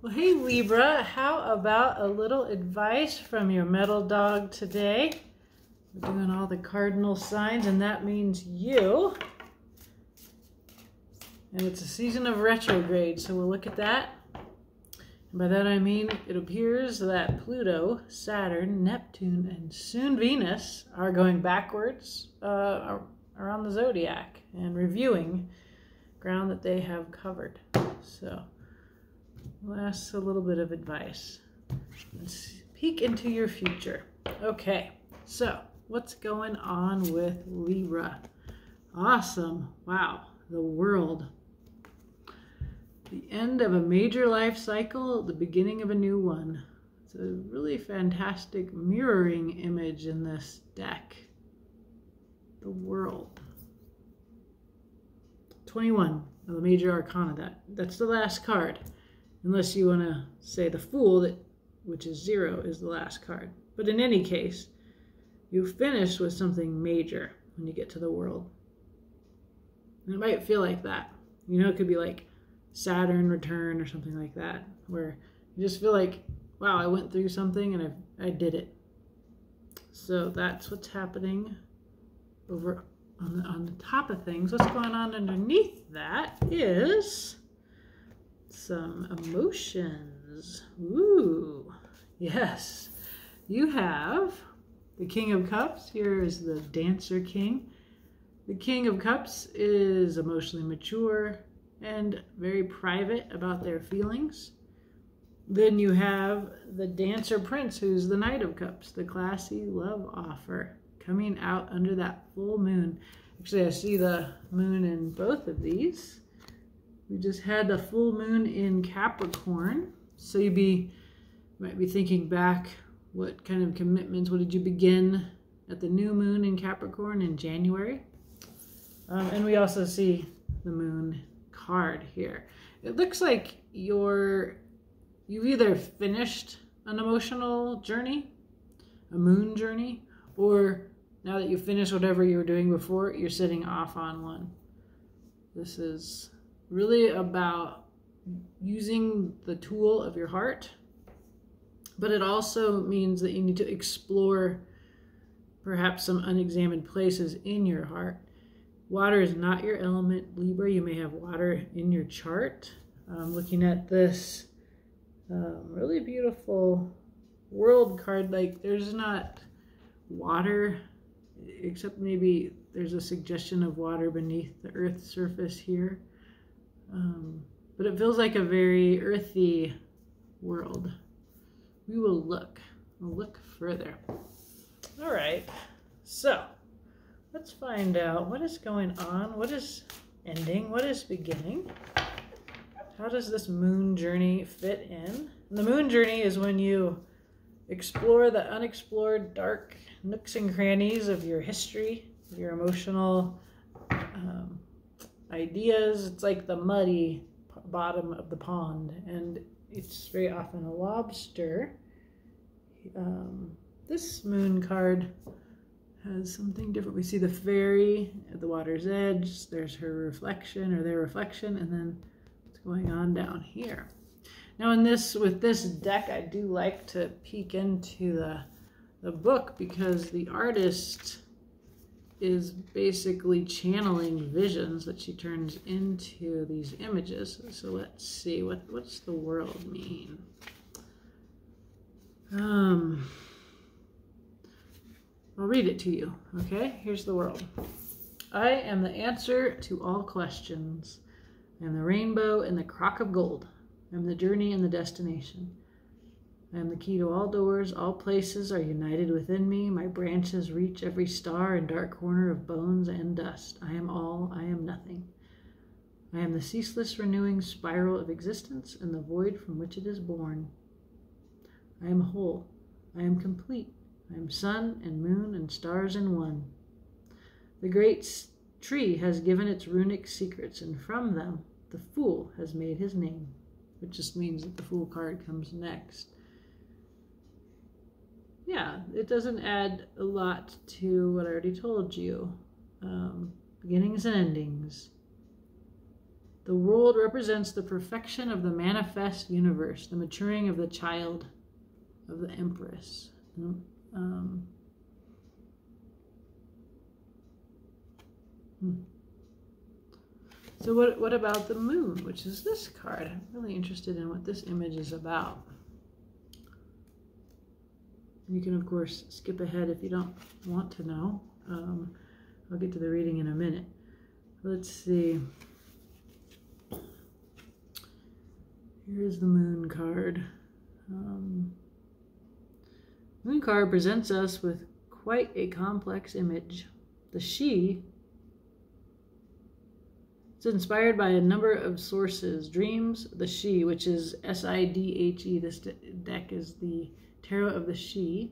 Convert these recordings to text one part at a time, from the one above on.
Well, hey Libra, how about a little advice from your metal dog today? We're doing all the cardinal signs, and that means you. And it's a season of retrograde, so we'll look at that. And by that I mean it appears that Pluto, Saturn, Neptune, and soon Venus are going backwards around the zodiac and reviewing ground that they have covered. So we'll ask a little bit of advice. Let's peek into your future. Okay, so what's going on with Libra? Awesome. Wow, the world. The end of a major life cycle, the beginning of a new one. It's a really fantastic mirroring image in this deck. The world. 21 of the major arcana. That's the last card. Unless you want to say the Fool, which is 0, is the last card. But in any case, you finish with something major when you get to the world. And it might feel like that. You know, it could be like Saturn return or something like that, where you just feel like, wow, I went through something and I did it. So that's what's happening over on the top of things. What's going on underneath that is some emotions. Ooh, yes. You have the King of Cups. Here is the Dancer King. The King of Cups is emotionally mature and very private about their feelings. Then you have the Dancer Prince, who's the Knight of Cups, the classy love offer, coming out under that full moon. Actually, I see the moon in both of these. We just had the full moon in Capricorn. So you might be thinking back, what kind of commitments, what did you begin at the new moon in Capricorn in January? And we also see the moon card here. It looks like you've either finished an emotional journey, a moon journey, or now that you've finished whatever you were doing before, you're setting off on one. This is really about using the tool of your heart, but it also means that you need to explore perhaps some unexamined places in your heart. Water is not your element, Libra. You may have water in your chart. Looking at this really beautiful world card, like there's not water, except maybe there's a suggestion of water beneath the earth's surface here. But it feels like a very earthy world. We will look. We'll look further. All right. So let's find out what is going on. What is ending? What is beginning? How does this moon journey fit in? And the moon journey is when you explore the unexplored dark nooks and crannies of your history, your emotional ideas. It's like the muddy bottom of the pond, and it's very often a lobster. This moon card has something different. We see the fairy at the water's edge. There's her reflection, or their reflection, and then what's going on down here. Now with this deck, I do like to peek into the book, because the artist is basically channeling visions that she turns into these images. So let's see, what's the world mean? I'll read it to you, okay? Here's the world. I am the answer to all questions. I am the rainbow and the crock of gold. I am the journey and the destination. I am the key to all doors. All places are united within me. My branches reach every star and dark corner of bones and dust. I am all, I am nothing. I am the ceaseless renewing spiral of existence and the void from which it is born. I am whole. I am complete. I am sun and moon and stars in one. The great tree has given its runic secrets, and from them the Fool has made his name, which just means that the Fool card comes next. Yeah, it doesn't add a lot to what I already told you. Beginnings and endings. The world represents the perfection of the manifest universe, the maturing of the child of the Empress. So what about the moon, which is this card? I'm really interested in what this image is about. You can, of course, skip ahead if you don't want to know. I'll get to the reading in a minute. Let's see. Here's the moon card. Moon card presents us with quite a complex image. The she is inspired by a number of sources. Dreams, the she, which is S-I-D-H-E. This deck is the Tarot of the She,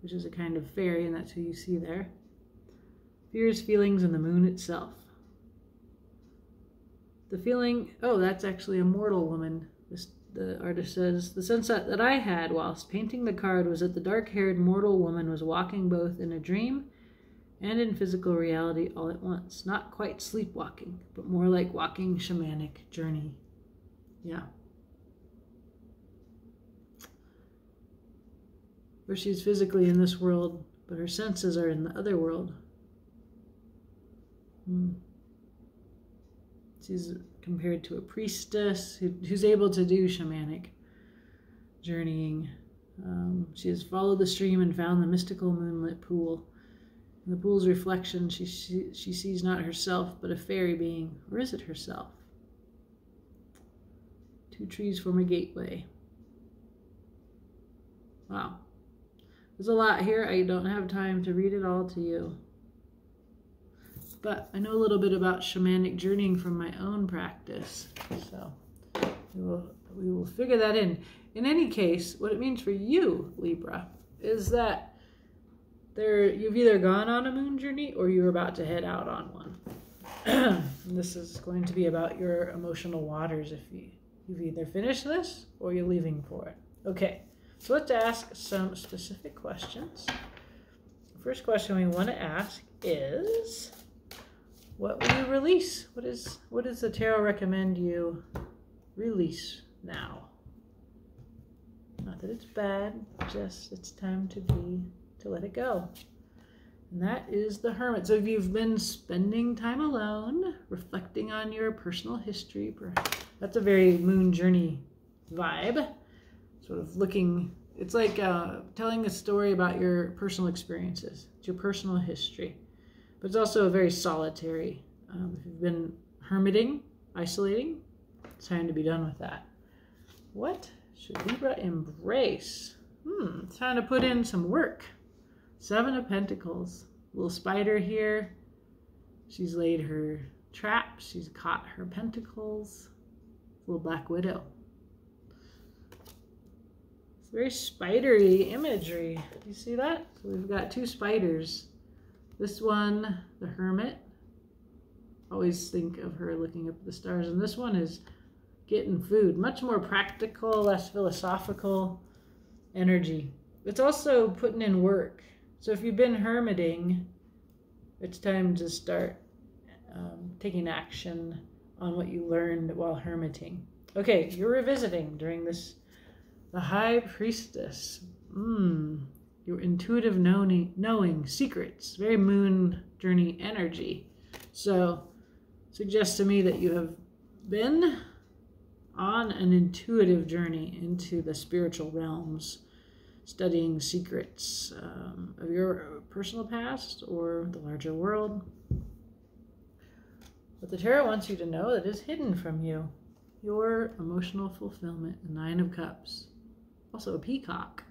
which is a kind of fairy, and that's who you see there. Fears, feelings, and the moon itself. The feeling, oh, that's actually a mortal woman. The artist says, the sense that I had whilst painting the card was that the dark-haired mortal woman was walking both in a dream and in physical reality all at once. Not quite sleepwalking, but more like walking shamanic journey. Yeah. Where she's physically in this world, but her senses are in the other world. She's compared to a priestess who's able to do shamanic journeying. She has followed the stream and found the mystical moonlit pool. In the pool's reflection, she sees not herself, but a fairy being. Or is it herself? Two trees form a gateway. Wow. There's a lot here. I don't have time to read it all to you. But I know a little bit about shamanic journeying from my own practice. So we will figure that in. In any case, what it means for you, Libra, is that you've either gone on a moon journey or you're about to head out on one. This is going to be about your emotional waters if you've either finished this or you're leaving for it. Okay. So let's ask some specific questions. The first question we want to ask is, what will you release? What does the tarot recommend you release now? Not that it's bad, just it's time to let it go. And that is the Hermit. So if you've been spending time alone, reflecting on your personal history, that's a very moon journey vibe. Sort of looking, it's like telling a story about your personal experiences. It's your personal history. But it's also very solitary. If you've been hermiting, isolating, it's time to be done with that. What should Libra embrace? It's time to put in some work. Seven of Pentacles. Little spider here. She's laid her trap. She's caught her pentacles. Little black widow. Very spidery imagery. Do you see that? So we've got two spiders. This one, the Hermit. Always think of her looking up at the stars. And this one is getting food. Much more practical, less philosophical energy. It's also putting in work. So if you've been hermiting, it's time to start taking action on what you learned while hermiting. Okay, you're revisiting during this. The High Priestess. Your intuitive knowing secrets. Very moon journey energy. So, suggests to me that you have been on an intuitive journey into the spiritual realms, studying secrets of your personal past or the larger world. But the tarot wants you to know that is hidden from you. Your emotional fulfillment, the Nine of Cups. Also a peacock,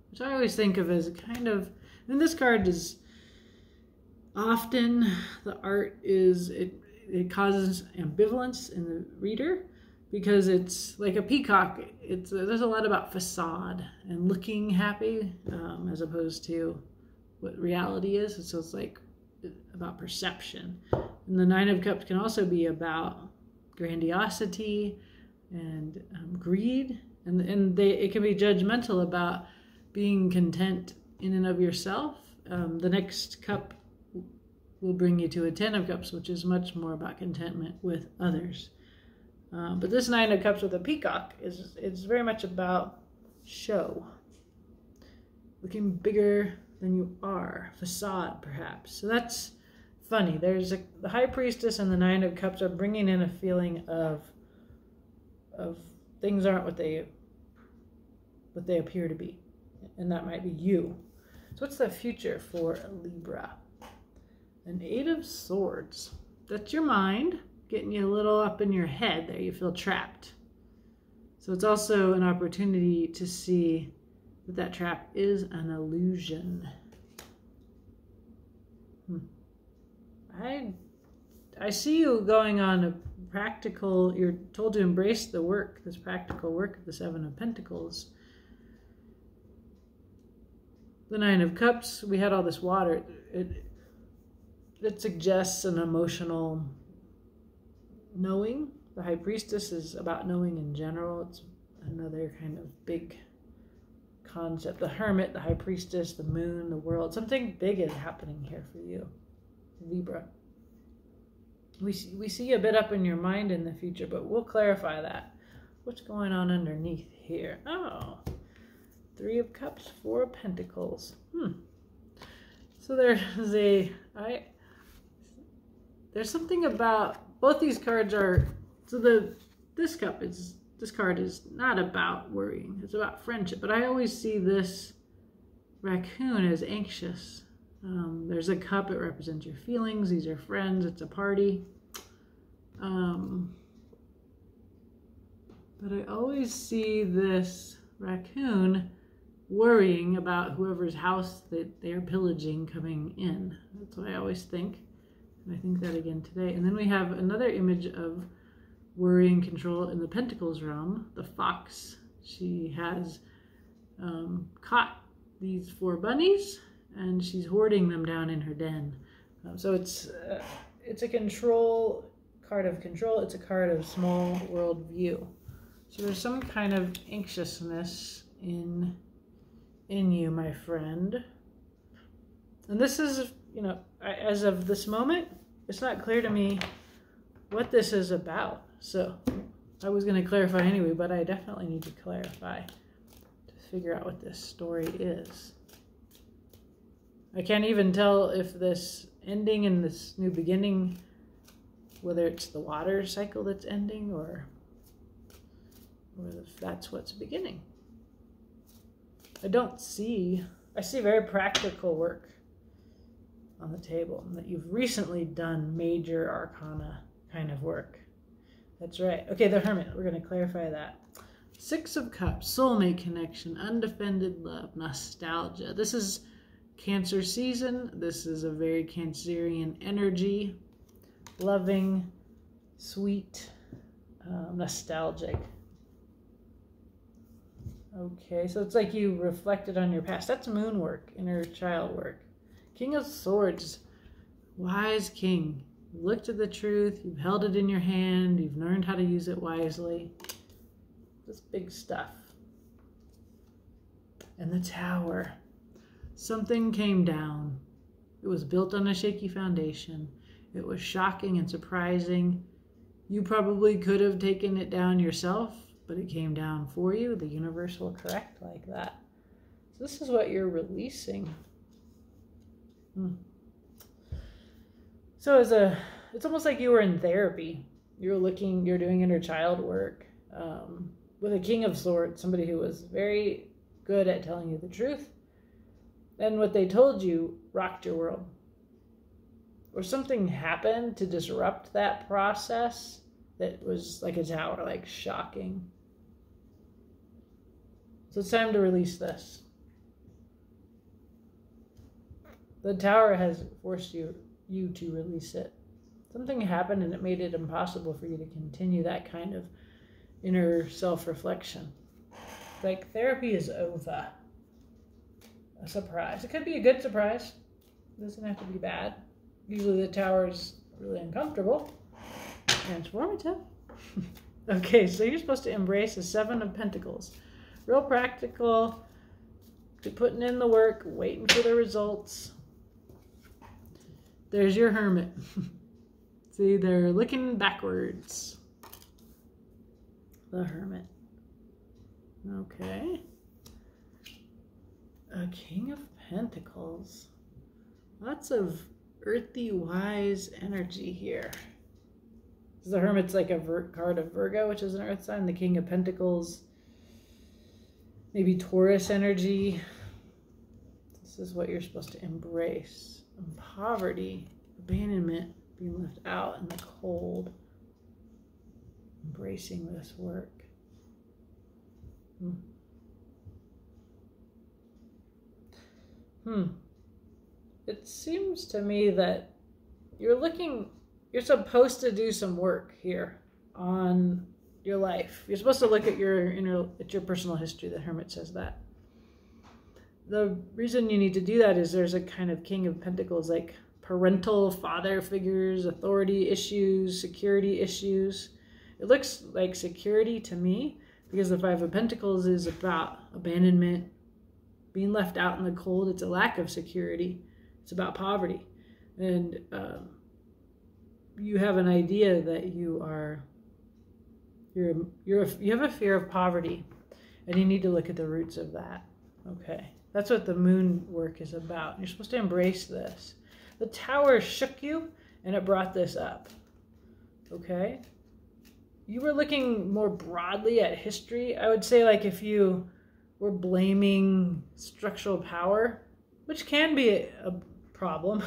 which I always think of as a kind of, and this card is often, the art is, it causes ambivalence in the reader because it's like a peacock. There's a lot about facade and looking happy as opposed to what reality is. So it's like about perception. And the Nine of Cups can also be about grandiosity and greed. And it can be judgmental about being content in and of yourself. The next cup will bring you to a Ten of Cups, which is much more about contentment with others. But this Nine of Cups with a peacock it's very much about show. Looking bigger than you are. Facade, perhaps. So that's funny. There's the High Priestess and the Nine of Cups are bringing in a feeling of things aren't what they appear to be. And that might be you. So what's the future for Libra? An Eight of Swords. That's your mind getting you a little up in your head there. You feel trapped. So it's also an opportunity to see that that trap is an illusion. I see you going on a practical, you're told to embrace the work, this practical work of the Seven of Pentacles. The Nine of Cups, we had all this water. It suggests an emotional knowing. The High Priestess is about knowing in general. It's another kind of big concept. The Hermit, the High Priestess, the Moon, the world. Something big is happening here for you, Libra. We see a bit up in your mind in the future, but we'll clarify that. What's going on underneath here? Oh, Three of Cups, Four of Pentacles. So there's there's something about both these cards are. So this card is not about worrying. It's about friendship. But I always see this raccoon as anxious. There's a cup. It represents your feelings. These are friends. It's a party. But I always see this raccoon worrying about whoever's house that they're pillaging coming in. That's what I always think. And I think that again today. And then we have another image of worry and control in the Pentacles realm. The fox. She has caught these 4 bunnies and she's hoarding them down in her den. So it's a control card of control. It's a card of small world view. So there's some kind of anxiousness in you, my friend. And this is, as of this moment, it's not clear to me what this is about. So I was going to clarify anyway, but I definitely need to clarify to figure out what this story is. I can't even tell if this ending and this new beginning, whether it's the water cycle that's ending or if that's what's beginning. I see very practical work on the table, and that you've recently done major arcana kind of work. That's right. Okay, the Hermit, we're going to clarify that. 6 of Cups, soulmate connection, undefended love, nostalgia. This is Cancer season. This is a very Cancerian energy, loving, sweet, nostalgic. Okay, so it's like you reflected on your past. That's moon work, inner child work. King of Swords, wise king. You've looked at the truth, you've held it in your hand, you've learned how to use it wisely. This big stuff. And the Tower. Something came down. It was built on a shaky foundation. It was shocking and surprising. You probably could have taken it down yourself, but it came down for you. The universe will correct like that. So this is what you're releasing. So it's almost like you were in therapy. You're doing inner child work with a King of Swords, somebody who was very good at telling you the truth. And what they told you rocked your world. Or something happened to disrupt that process that was like a tower, like shocking. So it's time to release this. The Tower has forced you to release it. Something happened and it made it impossible for you to continue that kind of inner self-reflection. Like therapy is over. A surprise. It could be a good surprise. It doesn't have to be bad. Usually the Tower is really uncomfortable. Transformative. Okay, so you're supposed to embrace the 7 of Pentacles. Real practical. Putting in the work, waiting for the results. There's your Hermit. See, they're looking backwards. the Hermit. Okay. A King of Pentacles. Lots of earthy, wise energy here. The Hermit's like a card of Virgo, which is an earth sign. The King of Pentacles, maybe Taurus energy. This is what you're supposed to embrace. Poverty, abandonment, being left out in the cold. Embracing this work. It seems to me that you're supposed to do some work here on your life. You're supposed to look at your personal history. The Hermit says that. The reason you need to do that is there's a kind of King of Pentacles, like parental father figures, authority issues, security issues. It looks like security to me because the Five of Pentacles is about abandonment, being left out in the cold. It's a lack of security. It's about poverty. And you have an idea that you have a fear of poverty, and you need to look at the roots of that. Okay. That's what the moon work is about. You're supposed to embrace this. The Tower shook you, and it brought this up. Okay? You were looking more broadly at history. I would say, like, if you were blaming structural power, which can be a problem,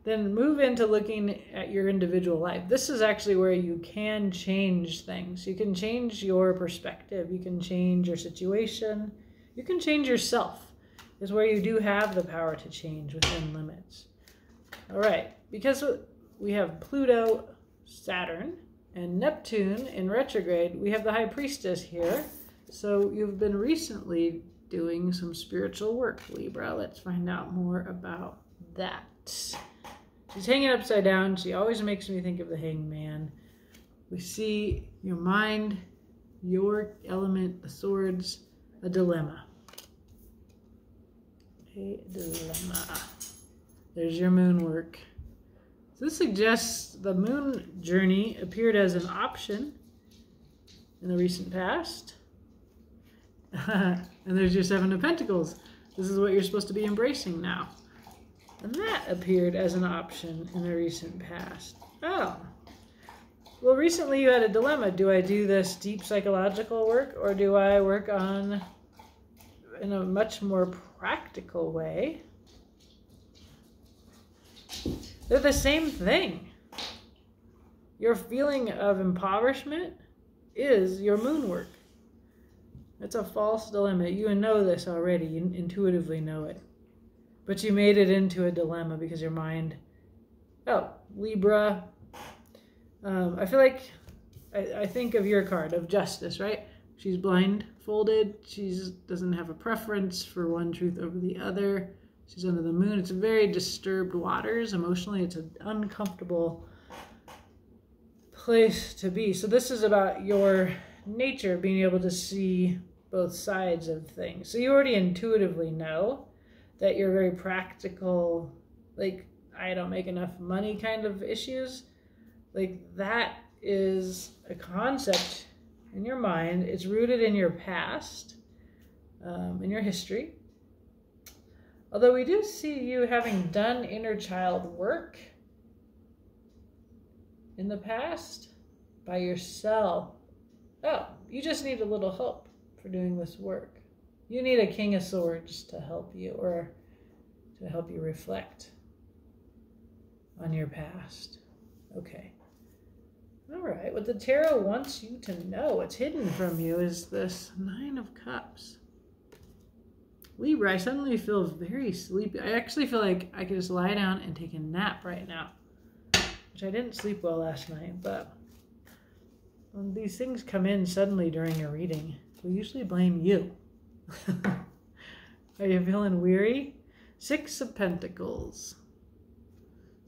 then move into looking at your individual life. This is actually where you can change things. You can change your perspective. You can change your situation. You can change yourself, is where you do have the power to change within limits. All right, because we have Pluto, Saturn, and Neptune in retrograde, we have the High Priestess here. So you've been recently doing some spiritual work, Libra. Let's find out more about that. She's hanging upside down. She always makes me think of the Hangman. We see your mind, your element, the swords, a dilemma. A dilemma. There's your moon work. So this suggests the moon journey appeared as an option in the recent past. And there's your Seven of Pentacles. This is what you're supposed to be embracing now. And that appeared as an option in the recent past. Oh. Well, recently you had a dilemma. Do I do this deep psychological work, or do I work on in a much more practical way? They're the same thing. Your feeling of impoverishment is your moon work. It's a false dilemma. You know this already. You intuitively know it. But you made it into a dilemma because your mind... Oh, Libra. I feel like... I think of your card, of Justice, right? She's blindfolded. She doesn't have a preference for one truth over the other. She's under the moon. It's very disturbed waters. Emotionally, it's an uncomfortable place to be. So this is about your nature, being able to see both sides of things. So you already intuitively know that you're very practical, like, I don't make enough money kind of issues. Like, that is a concept in your mind. It's rooted in your past, in your history. Although we do see you having done inner child work in the past by yourself. Oh, you just need a little help for doing this work. You need a King of Swords to help you, or to help you reflect on your past. Okay. All right. What the tarot wants you to know, what's hidden from you, is this Nine of Cups. Libra, I suddenly feel very sleepy. I actually feel like I could just lie down and take a nap right now, which I didn't sleep well last night, but when these things come in suddenly during your reading, we usually blame you. Are you feeling weary? Six of Pentacles.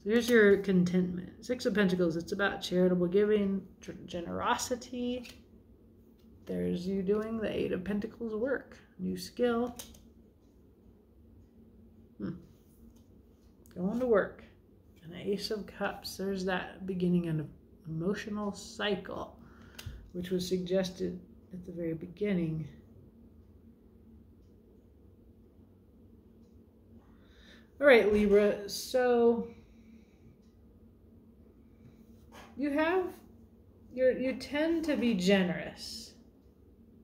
So here's your contentment. Six of Pentacles, it's about charitable giving, generosity. There's you doing the Eight of Pentacles work, new skill. Going to work. And the Ace of Cups, there's that beginning of an emotional cycle. which was suggested at the very beginning. All right, Libra, so you tend to be generous.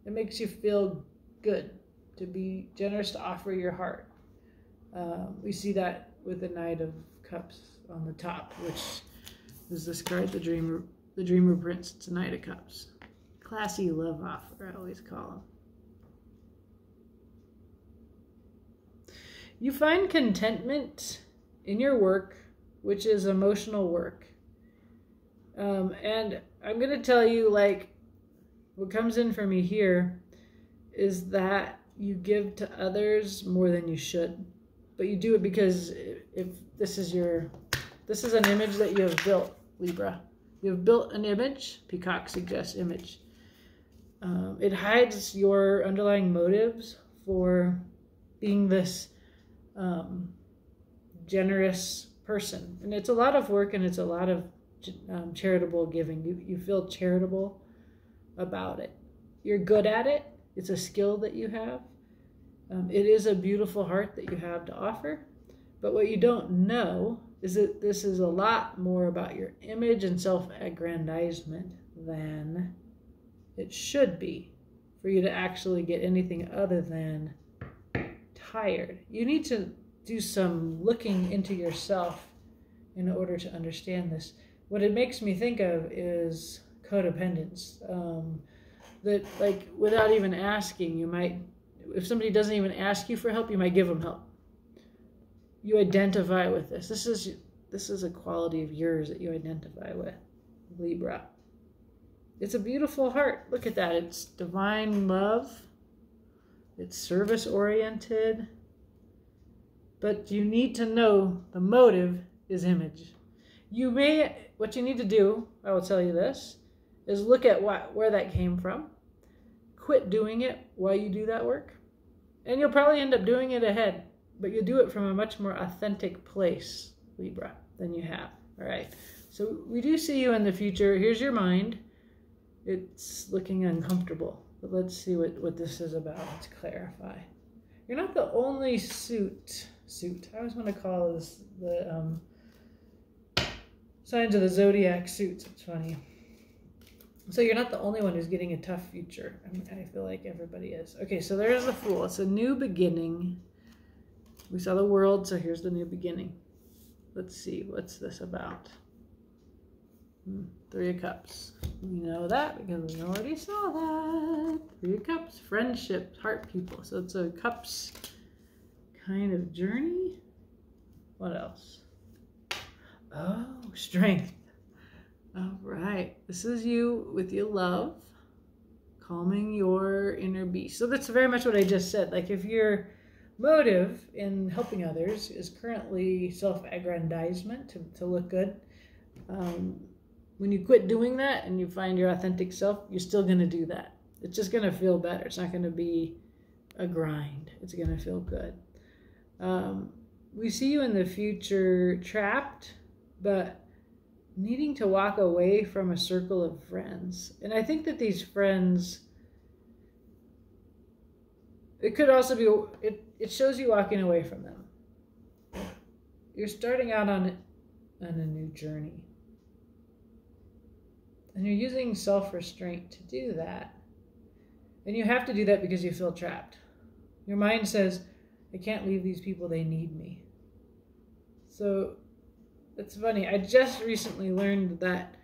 It makes you feel good to be generous, to offer your heart. We see that with the Knight of Cups on the top, which is this card, the Dreamer Prince. It's a Knight of Cups. Classy love offer, I always call them. You find contentment in your work, which is emotional work. And I'm going to tell you, like, what comes in for me here is that you give to others more than you should. But you do it because if this is an image that you have built, Libra. You have built an image. Peacock suggests image. It hides your underlying motives for being this generous person. And it's a lot of work, and it's a lot of charitable giving. You feel charitable about it. You're good at it. It's a skill that you have. It is a beautiful heart that you have to offer. But what you don't know is that this is a lot more about your image and self-aggrandizement than it should be for you to actually get anything other than tired. You need to do some looking into yourself in order to understand this. What it makes me think of is codependence. That, like, without even asking, you might, if somebody doesn't even ask you for help, you might give them help. You identify with this. This is a quality of yours that you identify with, Libra. It's a beautiful heart. Look at that. It's divine love. It's service-oriented. But you need to know the motive is image. What you need to do, I will tell you this, is look at where that came from. Quit doing it while you do that work. And you'll probably end up doing it ahead, but you'll do it from a much more authentic place, Libra, than you have. All right. So we do see you in the future. Here's your mind. It's looking uncomfortable, but let's see what this is about. Let's clarify. You're not the only suit. I always want to call this the signs of the zodiac suits. It's funny. So you're not the only one who's getting a tough future. I mean, I feel like everybody is. Okay, so there's the Fool. It's a new beginning. We saw the World, so here's the new beginning. Let's see, what's this about? Three of Cups. We know that because we already saw that. Three of Cups, friendship, heart people. So it's a Cups kind of journey. What else? Oh, strength. All right. This is you with your love, calming your inner beast. So that's very much what I just said. Like, if your motive in helping others is currently self-aggrandizement to look good, when you quit doing that and you find your authentic self, you're still going to do that. It's just going to feel better. It's not going to be a grind. It's going to feel good. We see you in the future trapped, but needing to walk away from a circle of friends. And I think that these friends, it could also be, it shows you walking away from them. You're starting out on a new journey. And you're using self-restraint to do that. And you have to do that because you feel trapped. Your mind says, I can't leave these people, they need me. So it's funny, I just recently learned that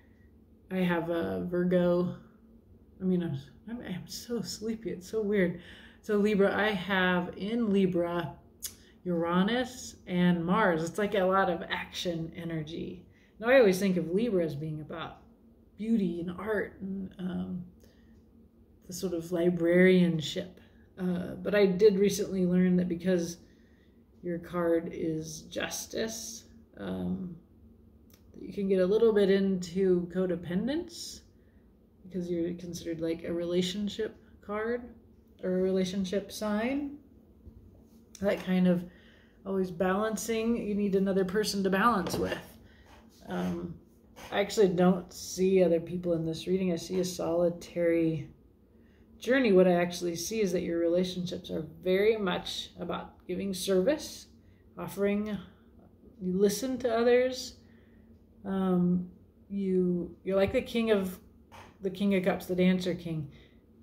I have a Virgo. I mean, I'm so sleepy, it's so weird. So Libra, I have in Libra, Uranus and Mars. It's like a lot of action energy. Now I always think of Libra as being about beauty and art and the sort of librarianship. But I did recently learn that because your card is justice, you can get a little bit into codependence because you're considered like a relationship card or a relationship sign. That kind of always balancing. You need another person to balance with. I actually don't see other people in this reading. I see a solitary journey. What I actually see is that your relationships are very much about giving service, offering, you listen to others. You're like the king of cups, the dancer king.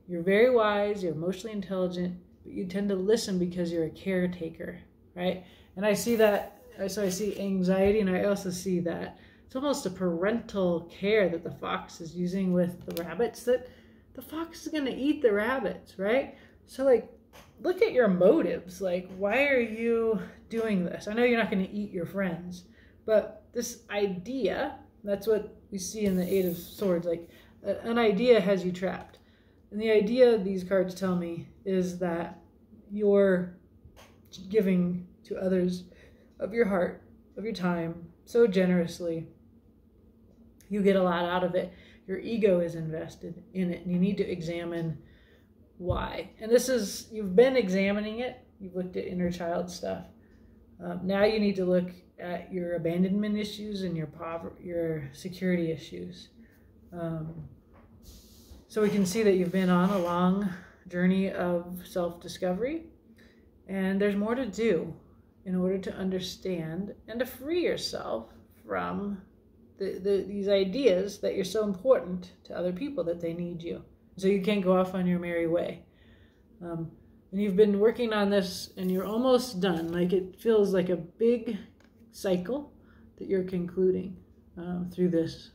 You're very wise, you're emotionally intelligent, but you tend to listen because you're a caretaker, right? And I see that, so I see anxiety, and I also see that it's almost a parental care that the fox is using with the rabbits, that the fox is going to eat the rabbits, right? So like, look at your motives. Like, why are you doing this? I know you're not going to eat your friends, but this idea, that's what we see in the Eight of Swords, like an idea has you trapped. And the idea, these cards tell me, is that you're giving to others of your heart, of your time, so generously. You get a lot out of it. Your ego is invested in it, and you need to examine why. And this is, you've been examining it. You've looked at inner child stuff. Now you need to look at your abandonment issues and your security issues. So we can see that you've been on a long journey of self-discovery, and there's more to do in order to understand and to free yourself from these ideas that you're so important to other people, that they need you. So you can't go off on your merry way. And you've been working on this, and you're almost done. Like, it feels like a big cycle that you're concluding through this.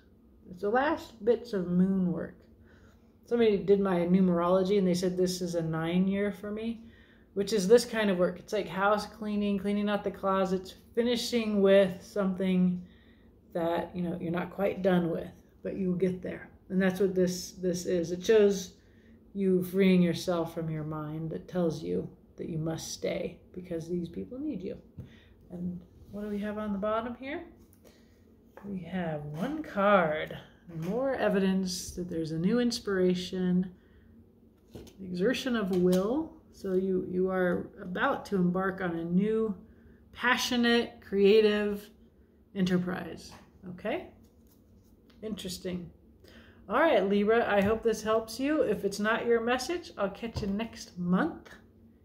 It's the last bits of moon work. Somebody did my numerology, and they said this is a 9-year for me, which is this kind of work. It's like house cleaning, cleaning out the closets, finishing with something that, you know, you're not quite done with, but you will get there. And that's what this is. It shows you freeing yourself from your mind that tells you that you must stay because these people need you. And what do we have on the bottom here? We have one card. More evidence that there's a new inspiration, exertion of will. So you are about to embark on a new, passionate, creative enterprise. Okay? Interesting. All right, Libra, I hope this helps you. If it's not your message, I'll catch you next month.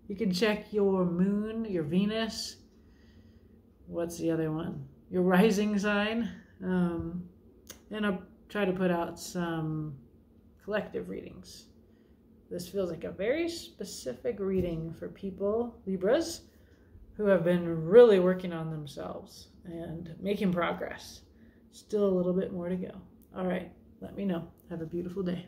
You can check your moon, your Venus. What's the other one? Your rising sign. And I'll try to put out some collective readings. This feels like a very specific reading for people, Libras, who have been really working on themselves and making progress. Still a little bit more to go. All right, let me know. Have a beautiful day.